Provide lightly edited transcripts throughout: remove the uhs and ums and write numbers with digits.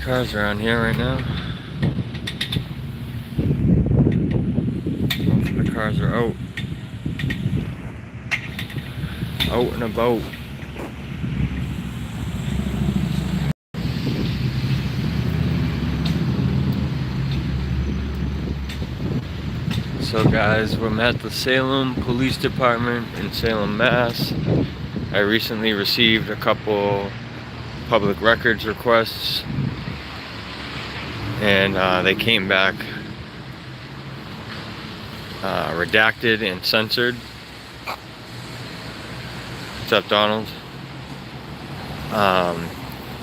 Cars around here right now. Most of the cars are out and about. So guys, we're at the Salem Police Department in Salem, Mass. I recently received a couple public records requests, and they came back redacted and censored. What's up, Donald?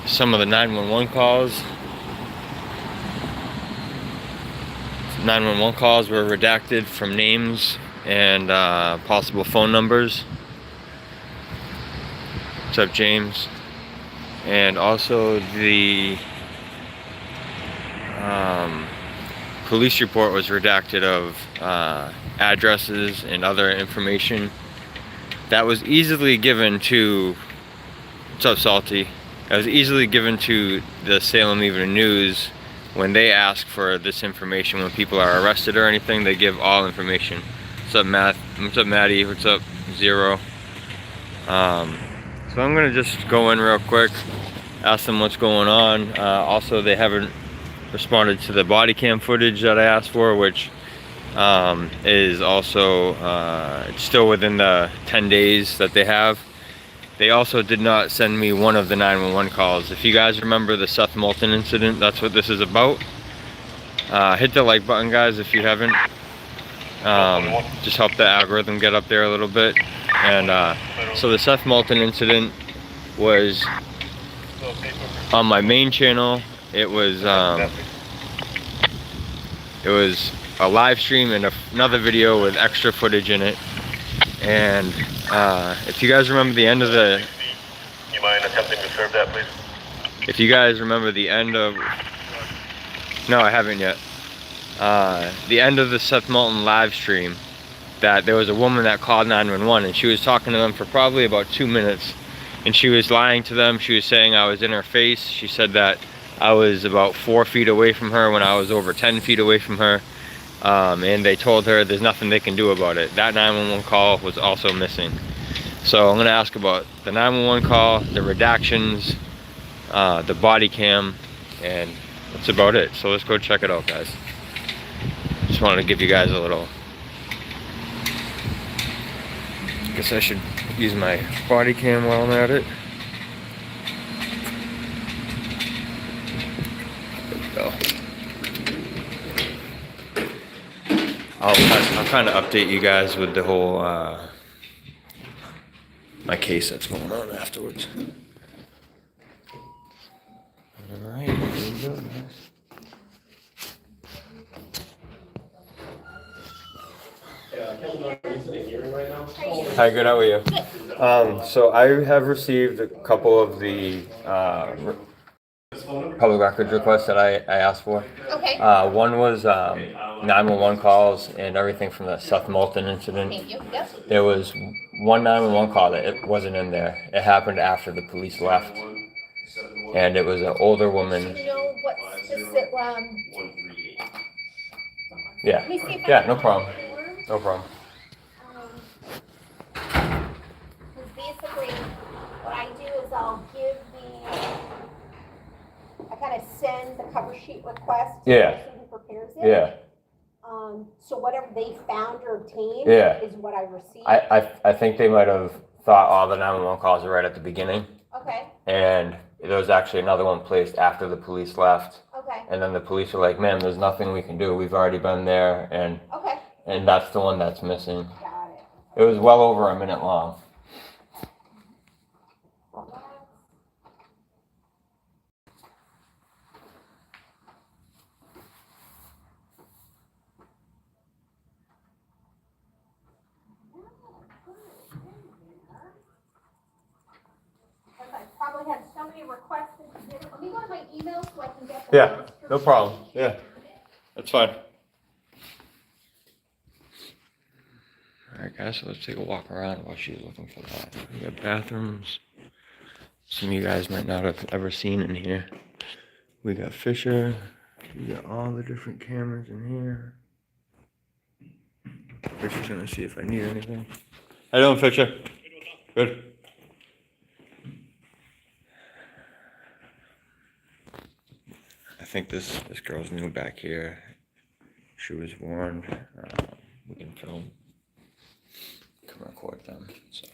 Some of the 911 calls. 911 calls were redacted from names and possible phone numbers. What's up, James? And also the police report was redacted of addresses and other information that was easily given to, what's up, Salty? That was easily given to the Salem Evening News when they ask for this information. When people are arrested or anything, they give all information. What's up, Matt? What's up, Maddie? What's up, Zero? So I'm gonna just go in real quick, ask them what's going on. Also, they haven't responded to the body cam footage that I asked for, which is also it's still within the 10 days that they have. They also did not send me one of the 911 calls. If you guys remember the Seth Moulton incident, that's what this is about. Hit the like button, guys, if you haven't. Just help the algorithm get up there a little bit. And so the Seth Moulton incident was on my main channel. It was a live stream and another video with extra footage in it. And if you guys remember the end of the... You mind attempting to serve that, please? If you guys remember the end of... No, I haven't yet. The end of the Seth Moulton live stream, that there was a woman that called 911 and she was talking to them for probably about 2 minutes. And she was lying to them. She was saying I was in her face. She said that I was about 4 feet away from her when I was over 10 feet away from her. And they told her there's nothing they can do about it. That 911 call was also missing. So I'm going to ask about the 911 call, the redactions, the body cam, and that's about it. So let's go check it out, guys. Just wanted to give you guys a little... I guess I should use my body cam while I'm at it. There we go. I'll kind of update you guys with the whole my case that's going on afterwards. All right, here we go, guys. Hi, good. How are you? So I have received a couple of the public records requests that I asked for. Okay. One was 911 calls and everything from the Seth Moulton incident. Thank you. Yep. There was one 911 call that it wasn't in there. It happened after the police left, and it was an older woman. Do you know what specific? Yeah. Let me see if I Yeah. can No problem. find it. No problem. Because basically, what I do is I'll give I kind of send the cover sheet request to Yeah. the person who prepares it. Yeah. So whatever they found or obtained Yeah. is what I received. I think they might have thought all the 911 calls were right at the beginning, Okay. and there was actually another one placed after the police left. Okay. And then the police were like, "Ma'am, there's nothing we can do. We've already been there," and Okay. that's the one that's missing. Got it. It was well over a minute long. I probably had so many requests. Let me go to my email so I can get the Yeah, master no problem. Yeah, that's fine. Alright guys, so let's take a walk around while she's looking for that. We got bathrooms. Some of you guys might not have ever seen in here. We got Fisher. We got all the different cameras in here. Fisher's gonna see if I need anything. How you doing, Fisher? Good. I think this girl's new back here. She was warned. We can film. Can record them. So.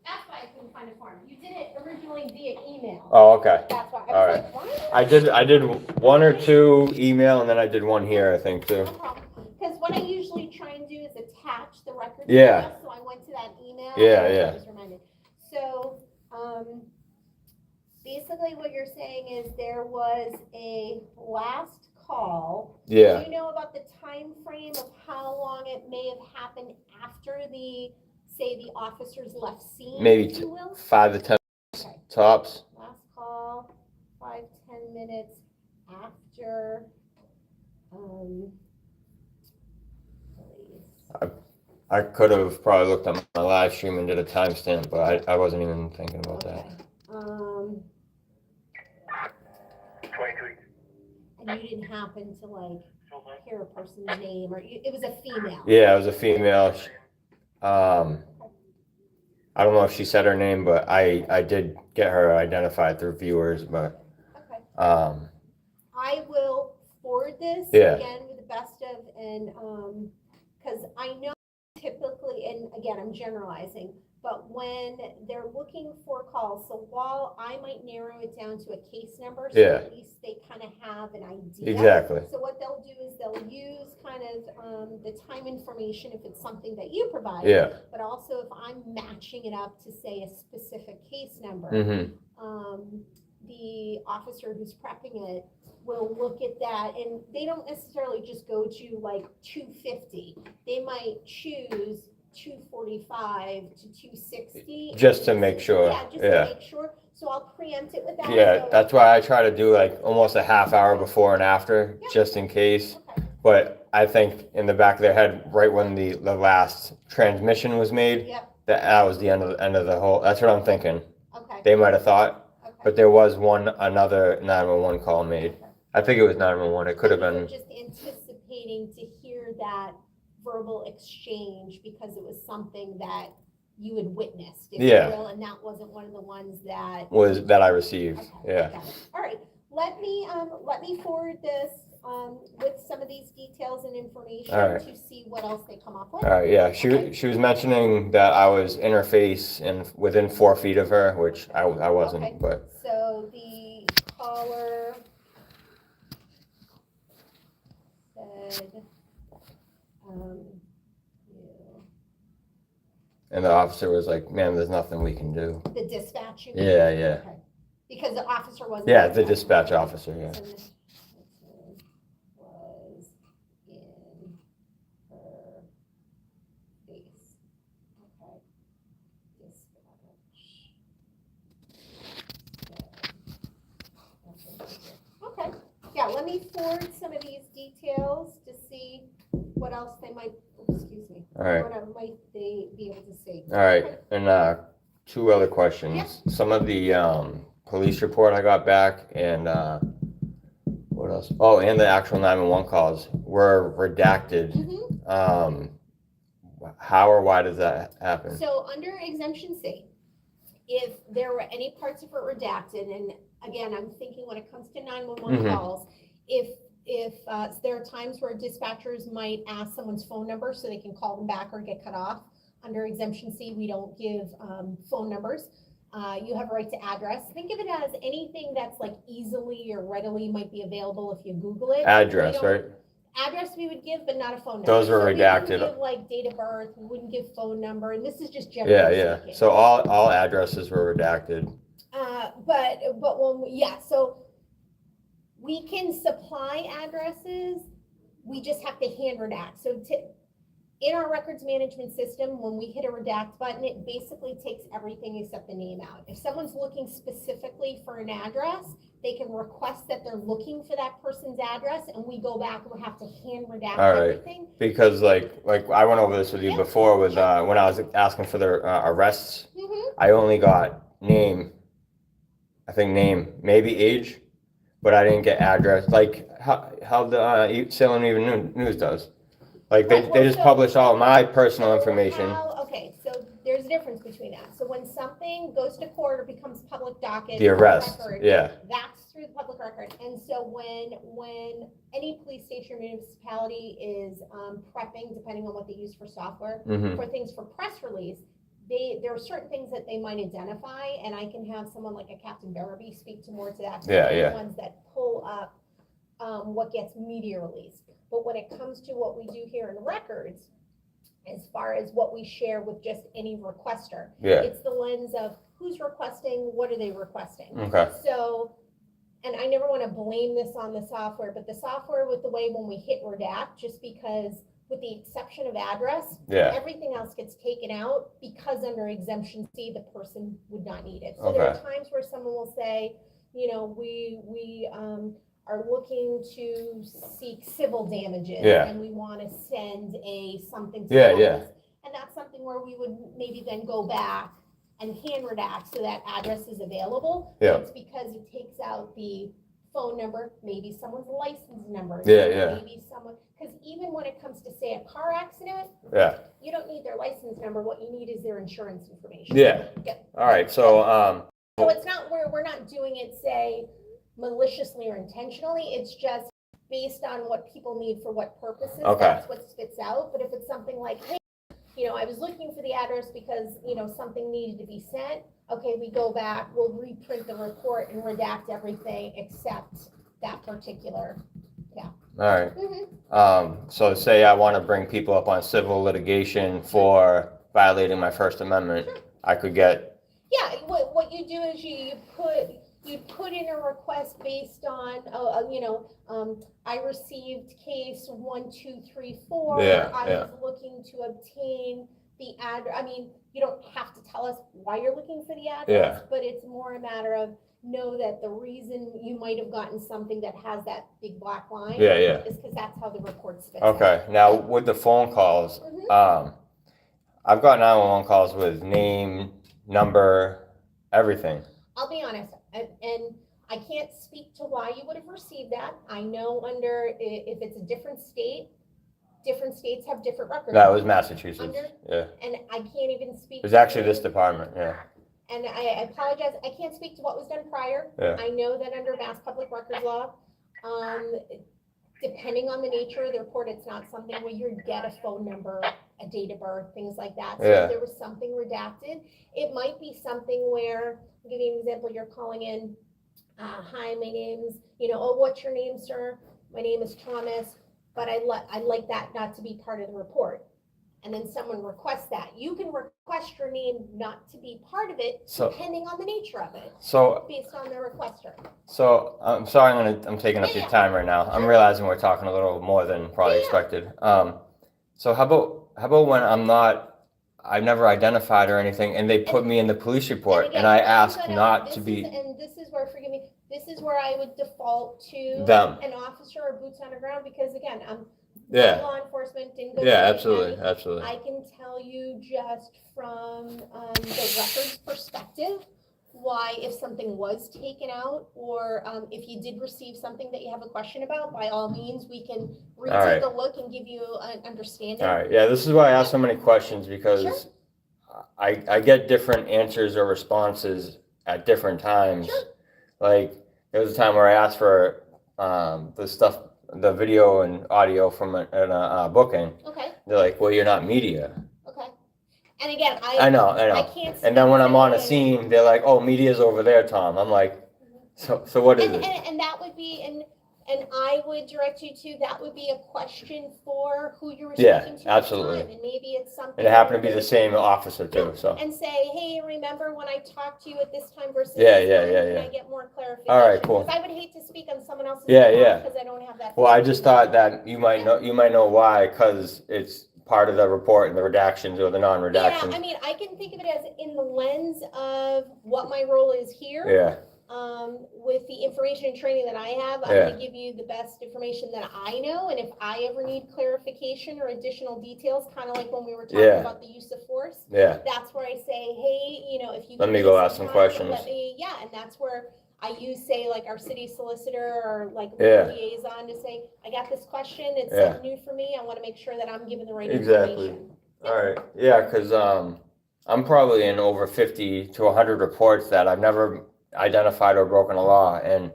That's why I couldn't find a form. You did it originally via email. Oh, okay. That's why. All right. I did one or two email, and then I did one here, I think, too. No problem. Because what I usually try and do is attach the record. Yeah. So I went to that email. Yeah, and yeah. I was reminded. So, basically what you're saying is there was a last call. Yeah. Do you know about the time frame of how long it may have happened after the officers left scene? Maybe if you will? 5 to 10 Okay. tops. Last call, 5-10 minutes after, police. I could have probably looked at my live stream and did a timestamp, but I wasn't even thinking about Okay. that. 23. And you didn't happen to like hear a person's name, or it was a female? Yeah, it was a female. I don't know if she said her name, but I did get her identified through viewers, but Okay. I will forward this Yeah. again with the best of, and, because I know typically, and again, I'm generalizing, but when they're looking for calls, so while I might narrow it down to a case number, so Yeah. at least they kind of have an idea. Exactly. So what they'll do is they'll use kind of the time information if it's something that you provide. Yeah. But also if I'm matching it up to say a specific case number, the officer who's prepping it will look at that, and they don't necessarily just go to like 250. They might choose 245 to 260. Just to make sure. Yeah, just Yeah. to make sure. So I'll preempt it with that. Yeah, So- that's why I try to do like almost a half hour before and after, Yeah. just in case. Okay. But I think in the back of their head, right when the last transmission was made, Yep. that was the end of the whole. That's what I'm thinking. Okay. They might have thought, Okay. but there was another 911 call made. Okay. I think it was 911. It could have And you been. were just anticipating to hear that verbal exchange because it was something that you had witnessed, if Yeah. you will, and that wasn't one of the ones that. Was that I received? Okay, Yeah. got it. All right, let me forward this, with some of these details and information All right. to see what else they come up with. All right. Yeah. Okay. She was mentioning that I was in her face and within 4 feet of her, which I wasn't. Okay. But So the caller said, and the officer was like, "Man, there's nothing we can do." the dispatch. You mean? Yeah. Yeah. Okay. Because the officer wasn't. Yeah. The dispatch officer. Yeah. So this was in her face. Okay. Dispatch. Okay. Yeah, let me forward some of these details to see what else they might, excuse me. All right. What might they be able to see? All right. And 2 other questions. Yeah. Some of the police report I got back, and what else? Oh, and the actual 911 calls were redacted. Mhm. How or why does that happen? So under exemption C, if there were any parts of it redacted, and again, I'm thinking when it comes to 911 Mhm. calls, if there are times where dispatchers might ask someone's phone number so they can call them back or get cut off. Under exemption C, we don't give phone numbers. You have a right to address. Think of it as anything that's like easily or readily might be available if you Google it. Address, We don't- right? Address we would give, but not a phone number. Those were So redacted. We wouldn't give like date of birth, we wouldn't give phone number, and this is just Yeah, generally yeah. speaking. So all addresses were redacted. But when so we can supply addresses, we just have to hand redact. So In our records management system, when we hit a redact button, it basically takes everything except the name out. If someone's looking specifically for an address, they can request that they're looking for that person's address, and we go back and we have to hand redact everything. Because like I went over this with you before with when I was asking for their arrests. I only got name, I think name, maybe age, but I didn't get address. Like how the Salem Evening News does. Like they just publish all my personal information. Okay, so there's a difference between that. So when something goes to court or becomes public docket, the arrest, record, yeah, that's through the public record. And so when any police station or municipality is prepping, depending on what they use for software, for things for press release, there are certain things that they might identify, and I can have someone like a Captain Barabee speak to more to that. Yeah. The ones that pull up what gets media released. But when it comes to what we do here in records, as far as what we share with just any requester, it's the lens of who's requesting, what are they requesting. Okay. So, and I never want to blame this on the software, but the software with the way when we hit redact, just because with the exception of address, everything else gets taken out because under exemption C, the person would not need it. So there are times where someone will say, you know, we are looking to seek civil damages, and we want to send something to us. And that's something where we would maybe then go back and hand redact so that address is available. It's because it takes out the phone number, maybe someone's license number, maybe someone, because even when it comes to say a car accident, you don't need their license number. What you need is their insurance information. All right, so it's not we're not doing it, say, maliciously or intentionally. It's just based on what people need for what purposes. That's what spits out. But if it's something like, hey, you know, I was looking for the address because, you know, something needed to be sent. Okay, we go back, we'll reprint the report and redact everything except that particular. All right. So say I want to bring people up on civil litigation for violating my First Amendment, I could get. What you do is you put in a request based on, I received case 1, 2, 3, 4. I was looking to obtain the address. I mean, you don't have to tell us why you're looking for the address, but it's more a matter of know that the reason you might have gotten something that has that big black line is because that's how the report spits out. Now with the phone calls, I've got 911 calls with name, number, everything. I'll be honest, and I can't speak to why you would have received that. I know if it's a different states have different records. That was Massachusetts. And I can't even speak. It was actually this department, And I apologize, I can't speak to what was done prior. I know that under Mass Public Records Law, depending on the nature of the report, it's not something where you get a phone number, a date of birth, things like that. So if there was something redacted, it might be something where, I'll give you an example, you're calling in, hi, my name's, what's your name, sir? My name is Thomas, but I'd like that not to be part of the report. And then someone requests that. You can request your name not to be part of it, depending on the nature of it. Based on the requester. So I'm sorry, I'm taking up your time right now. I'm realizing we're talking a little more than probably expected. So how about when I've never identified or anything, and they put me in the police report, and I ask not to be. And this is where, forgive me, this is where I would default to them, an officer or boots on the ground, because again, law enforcement didn't go. Absolutely. I can tell you just from the records perspective why, if something was taken out, or if you did receive something that you have a question about, by all means, we can retake a look and give you an understanding. All right. Yeah, this is why I ask so many questions, because I get different answers or responses at different times. Like there was a time where I asked for the video and audio from a booking. They're like, well, you're not media. And again, I know. I can't. And then when I'm on a scene, they're like, oh, media's over there, Tom. I'm like, so what is it? And that would be, and I would direct you to, that would be a question for who you're speaking to. Absolutely. And maybe it's something. And it happened to be the same officer too, so. And say, hey, remember when I talked to you at this time versus Can I get more clarification? All right, cool. Because I would hate to speak on someone else's behalf because I don't have that. Well, I just thought that you might know why, because it's part of the report and the redactions or the Yeah, non-redactions. I mean, I can think of it as in the lens of what my role is here. Yeah, With the information and training that I have, I'm Yeah. gonna give you the best information that I know, and if I ever need clarification or additional details, kind of like when we were talking Yeah. about the use of force, yeah, that's where I say, hey, you know, if you. Let give me go some ask some time, questions. Let me, yeah, and that's where I use, say, like our city solicitor or like Yeah. liaison to say, I got this question, it's Yeah. something new for me, I wanna make sure that I'm giving the right Exactly. information. All right, yeah, because I'm probably in over 50 to 100 reports that I've never identified or broken a law, and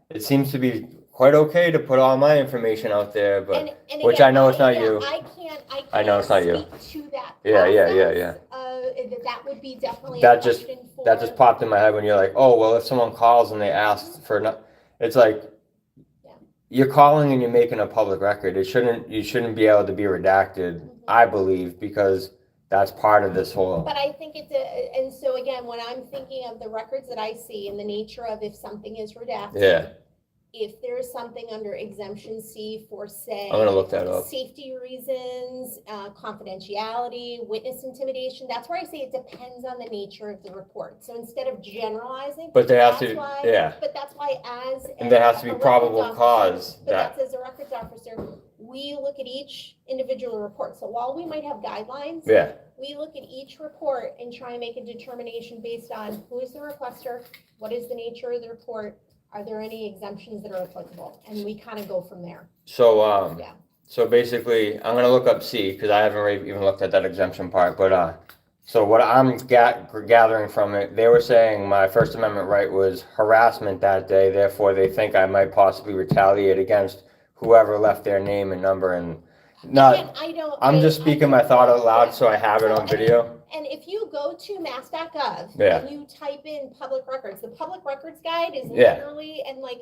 it seems to be quite okay to put all my information out there, but And which again, I know it's not yeah, you. I can't I know it's not you. speak to that Yeah, yeah, yeah, process. That would be definitely a That just question for. that just popped in my head when you're like, oh well, if someone calls and they ask for no, it's like Yeah. you're calling and you're making a public record. You shouldn't be able to be redacted, I believe, because that's part of this whole. But I think and so again, when I'm thinking of the records that I see and the nature of if something is redacted. Yeah. If there is something under exemption C for, say, I'm gonna look that up. safety reasons, confidentiality, witness intimidation, that's where I say it depends on the nature of the report. So instead of generalizing. But they have that's to, why- yeah. But that's why And there has to be a records probable officer- cause But that. that's as a records officer, we look at each individual report. So while we might have guidelines. Yeah. We look at each report and try and make a determination based on who is the requester, what is the nature of the report, are there any exemptions that are applicable? And we kind of go from there. So Yeah. So basically, I'm gonna look up C because I haven't really even looked at that exemption part. But so what I'm gathering from it, they were saying my First Amendment right was harassment that day. Therefore, they think I might possibly retaliate against whoever left their name and number and. Not. Again, I'm just speaking my thought out loud, so I have it on video. And if you go to mass.gov Yeah. and you type in public records, the public records guide is Yeah. literally, and like,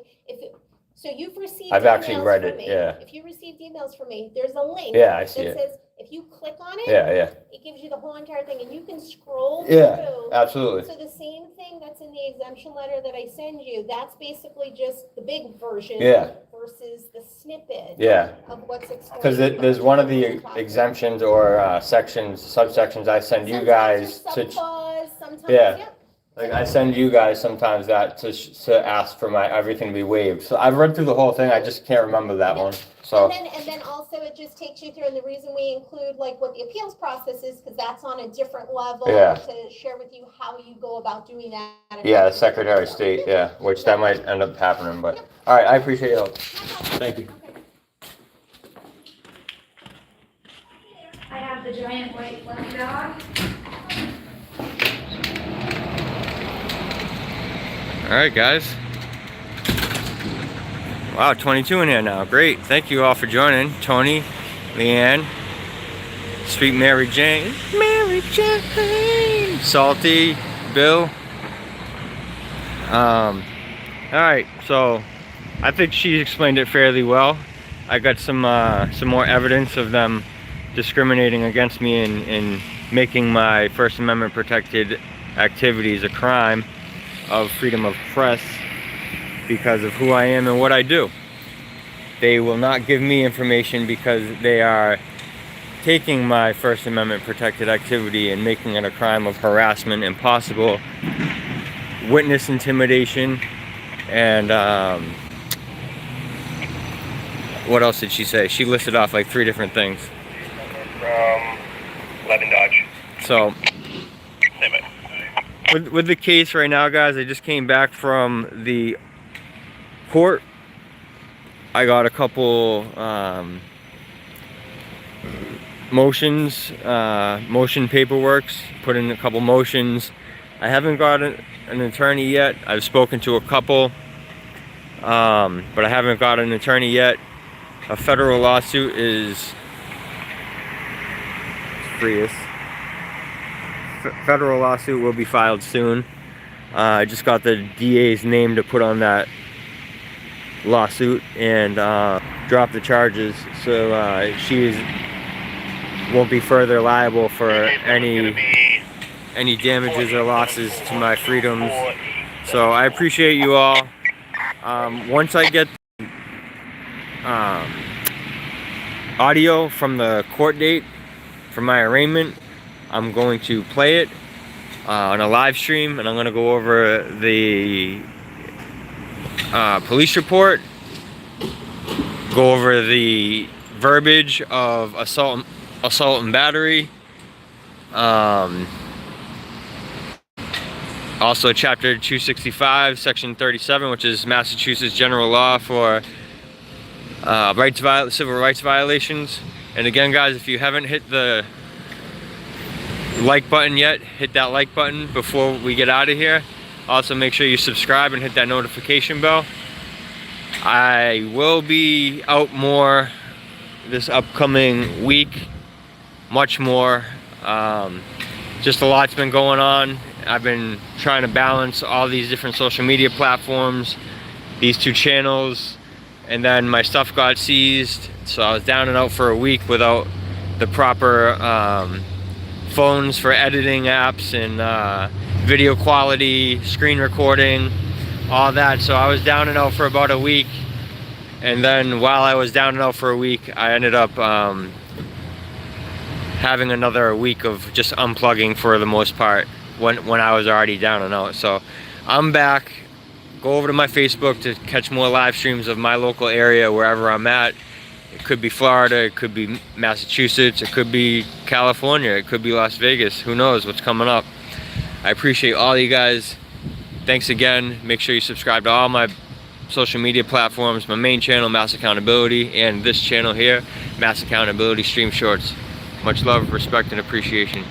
so you've received I've actually emails read from it, me. yeah. If you received emails from me, there's a link. Yeah, I see that it. says, if you click on it. Yeah, yeah. It gives you the whole entire thing and you can scroll Yeah, through. absolutely. So the same thing that's in the exemption letter that I send you, that's basically just the big version. Yeah. Versus the snippet. Yeah. Of what's explained. Because there's one of the exemptions or sections, subsections I send you guys to. Sometimes, Yeah. Like I send you guys sometimes that to ask for my everything to be waived. So I've read through the whole thing. I just can't remember that one. So. And then also it just takes you through, and the reason we include like what the appeals process is, because that's on a different level. Yeah. To share with you how you go about doing that. Yeah, the Secretary of State. Yeah, which that might end up happening. But all right, I appreciate your help. Thank you. I have the giant white fluffy dog. All right, guys. Wow, 22 in here now. Great. Thank you all for joining. Tony, Leanne, Sweet Mary Jane, Salty, Bill. All right, so I think she explained it fairly well. I got some more evidence of them discriminating against me and making my First Amendment protected activities a crime of freedom of press because of who I am and what I do. They will not give me information because they are taking my First Amendment protected activity and making it a crime of harassment and possible witness intimidation. And what else did she say? She listed off like 3 different things. From 11 Dodge. So Same it. with the case right now, guys, I just came back from the court. I got a couple motion paperworks, put in a couple motions. I haven't got an attorney yet. I've spoken to a couple, but I haven't got an attorney yet. A federal lawsuit is federal lawsuit will be filed soon. I just got the DA's name to put on that lawsuit and drop the charges, so she won't be further liable for any damages or losses to my freedoms. So I appreciate you all. Once I get audio from the court date, for my arraignment. I'm going to play it on a live stream, and I'm going to go over the police report, go over the verbiage of assault and battery, also chapter 265 section 37, which is Massachusetts general law for civil rights violations. And again, guys, if you haven't hit the like button yet, hit that like button before we get out of here. Also, make sure you subscribe and hit that notification bell. I will be out more this upcoming week, much more. Just a lot's been going on. I've been trying to balance all these different social media platforms, these 2 channels, and then my stuff got seized, so I was down and out for a week without the proper phones for editing apps and video quality, screen recording, all that. So I was down and out for about a week, and then while I was down and out for a week, I ended up having another week of just unplugging for the most part when I was already down and out. So I'm back. Go over to my Facebook to catch more live streams of my local area, wherever I'm at. It could be Florida, it could be Massachusetts, it could be California, it could be Las Vegas. Who knows what's coming up. I appreciate all you guys. Thanks again. Make sure you subscribe to all my social media platforms, my main channel, Mass Accountability, and this channel here, Mass Accountability Stream Shorts. Much love, respect, and appreciation.